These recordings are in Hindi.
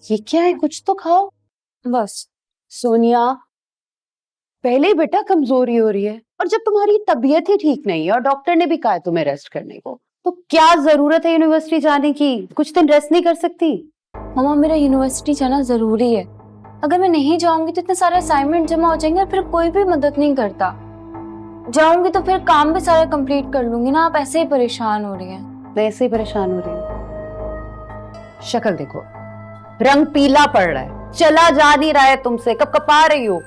ये क्या है, कुछ तो खाओ। बस। सोनिया, पहले ही बेटा कमजोरी हो रही है, और जब तुम्हारी तबीयत ही ठीक नहीं है और डॉक्टर ने भी कहा है तुम्हें रेस्ट करने को, तो क्या जरूरत है यूनिवर्सिटी जाने की? कुछ दिन रेस्ट नहीं कर सकती? मम्मा, मेरा यूनिवर्सिटी जाना जरूरी है। अगर मैं नहीं जाऊंगी तो इतने सारे असाइनमेंट जमा हो जाएंगे और फिर कोई भी मदद नहीं करता। जाऊंगी तो फिर काम भी सारा कंप्लीट कर लूंगी ना। आप ऐसे ही परेशान हो रही हैं। मैं ऐसे ही परेशान हो रही हूँ। शक्ल देखो, रंग पीला पड़ रहा है, चला जा नहीं रहा है तुमसे, कब कपा रही हो।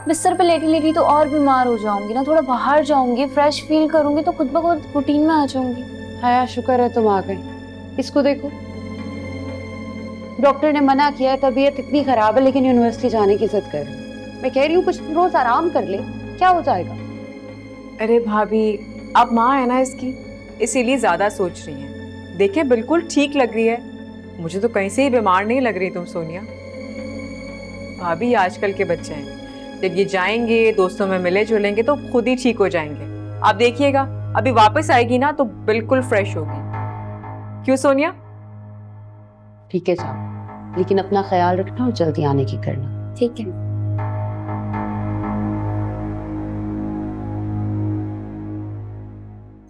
बिस्तर पे लेटी लेटी तो और बीमार हो जाऊंगी ना। थोड़ा बाहर जाऊंगी, फ्रेश फील करूंगी तो खुद ब खुद रूटीन में आ जाऊंगी। हाया, शुक्र है तुम आ गए। इसको देखो, डॉक्टर ने मना किया है, तबीयत इतनी खराब है लेकिन यूनिवर्सिटी जाने की जिद कर रही है। मैं कह रही हूँ कुछ रोज आराम कर ले, क्या हो जाएगा। अरे भाभी, आप माँ है ना इसकी, इसीलिए ज्यादा सोच रही हैं। देखिए बिल्कुल ठीक लग रही है, मुझे तो कहीं से ही बीमार नहीं लग रही तुम सोनिया। भाभी आजकल के बच्चे हैं, जब ये जाएंगे दोस्तों में मिले जुलेंगे तो खुद ही ठीक हो जाएंगे। आप देखिएगा, अभी वापस आएगी ना तो बिल्कुल फ्रेश होगी। क्यों सोनिया? ठीक है जाओ, लेकिन अपना ख्याल रखना और जल्दी आने की करना। ठीक है।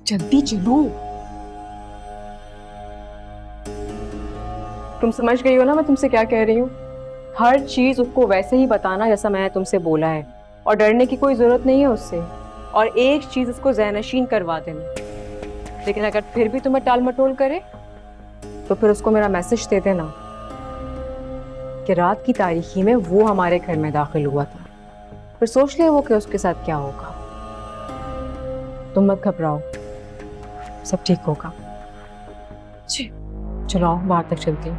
जल्दी चलो। तुम समझ गई हो ना मैं तुमसे क्या कह रही हूँ? हर चीज उसको वैसे ही बताना जैसा मैंने तुमसे बोला है, और डरने की कोई जरूरत नहीं है उससे। और एक चीज उसको ज़हनशीन करवा देना। लेकिन अगर फिर भी तुम्हें टाल मटोल करे तो फिर उसको मेरा मैसेज दे देना कि रात की तारीखी में वो हमारे घर में दाखिल हुआ था। फिर सोच ले वो कि उसके साथ क्या होगा। तुम मत घबराओ, सब ठीक होगा। चलो आओ, बाहर तक चलती हूँ।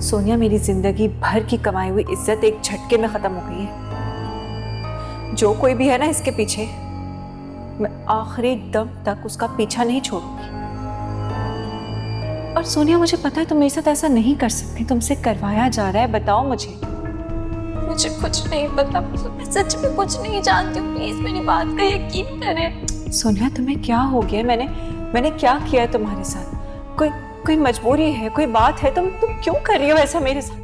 सोनिया, मेरी जिंदगी भर की कमाई हुई इज्जत एक झटके में खत्म हो गई है। जो कोई भी है ना इसके पीछे, मैं आखिरी दम तक उसका पीछा नहीं छोड़ूंगी। और सोनिया, मुझे पता है तुम मेरे साथ ऐसा नहीं कर सकती, तुमसे करवाया जा रहा है। बताओ मुझे कुछ नहीं पता। मैं सच में कुछ नहीं जानती हूँ। प्लीज मेरी बात का यकीन करें। सोनिया, तुम्हें क्या हो गया? मैंने क्या किया है तुम्हारे साथ? कोई मजबूरी है, कोई बात है? तुम क्यों कर रही हो ऐसा मेरे साथ?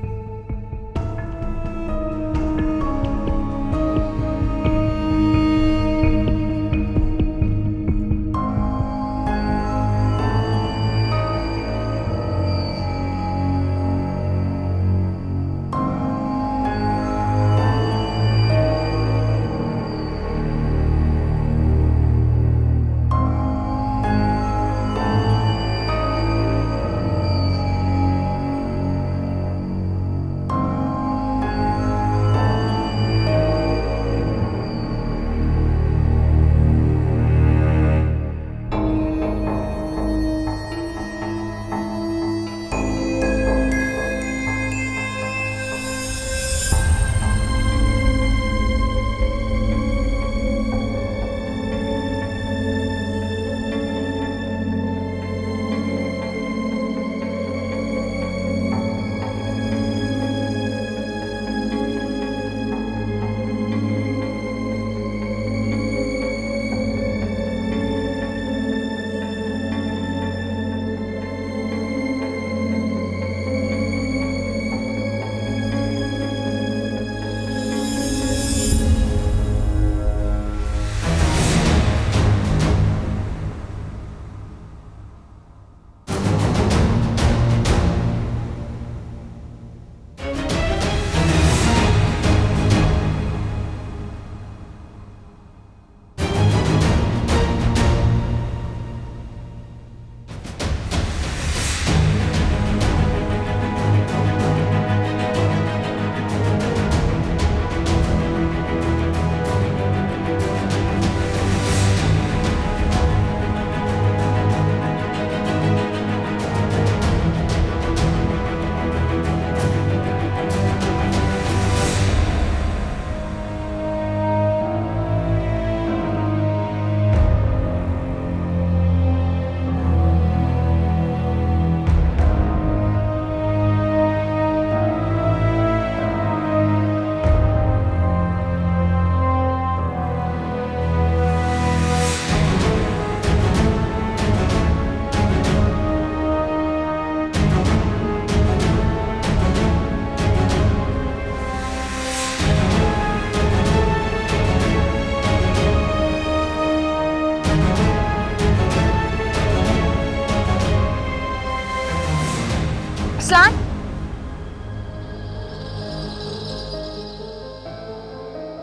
रुस्लान,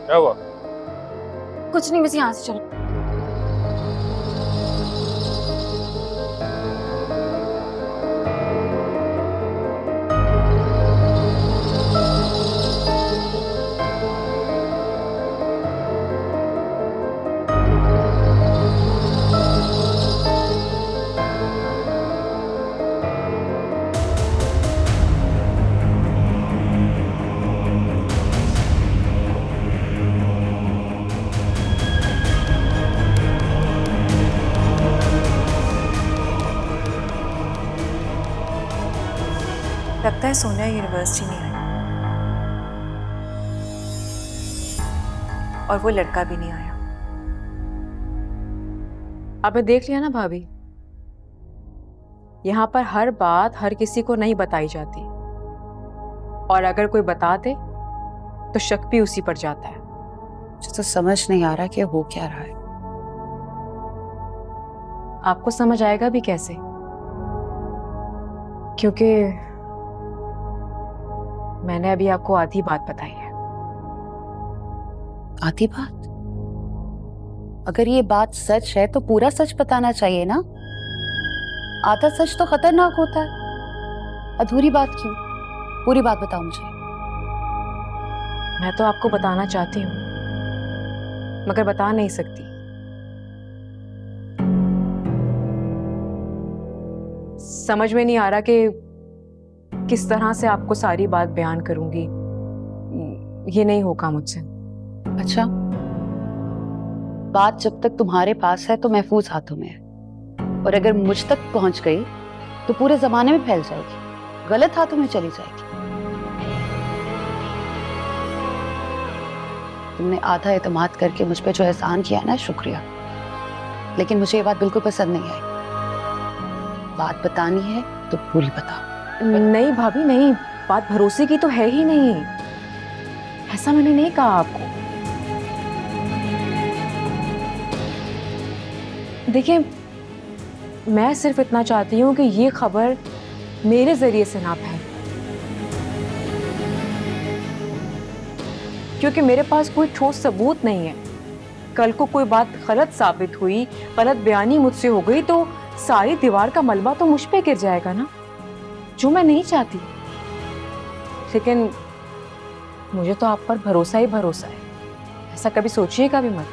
क्या हुआ? कुछ नहीं, बस यहाँ से चलो। लगता है सोनिया यूनिवर्सिटी नहीं आई और वो लड़का भी नहीं आया। आपने देख लिया ना भाभी, यहाँ पर हर बात हर किसी को नहीं बताई जाती, और अगर कोई बता दे तो शक भी उसी पर जाता है। मुझे तो समझ नहीं आ रहा कि हो क्या रहा है। आपको समझ आएगा भी कैसे, क्योंकि मैंने अभी आपको आधी बात बताई है। आधी बात? अगर ये बात सच है तो पूरा सच बताना चाहिए ना। आधा सच तो खतरनाक होता है। अधूरी बात क्यों? पूरी बात बताओ मुझे। मैं तो आपको बताना चाहती हूँ, मगर बता नहीं सकती। समझ में नहीं आ रहा कि किस तरह से आपको सारी बात बयान करूंगी। ये नहीं होगा मुझसे। अच्छा, बात जब तक तुम्हारे पास है तो महफूज हाथों में है, और अगर मुझ तक पहुंच गई तो पूरे जमाने में फैल जाएगी, गलत हाथों में चली जाएगी। तुमने आधा एतमाद करके मुझ पे जो एहसान किया ना, शुक्रिया, लेकिन मुझे ये बात बिल्कुल पसंद नहीं आई। बात बतानी है तो पूरी बताओ। नहीं भाभी नहीं, बात भरोसे की तो है ही नहीं। ऐसा मैंने नहीं कहा आपको। देखिए, मैं सिर्फ इतना चाहती हूँ कि ये खबर मेरे जरिए से ना फैले, क्योंकि मेरे पास कोई ठोस सबूत नहीं है। कल को कोई बात गलत साबित हुई, गलत बयानी मुझसे हो गई, तो सारी दीवार का मलबा तो मुझ पे गिर जाएगा ना, जो मैं नहीं चाहती। लेकिन मुझे तो आप पर भरोसा ही भरोसा है, ऐसा कभी सोचिएगा भी मत।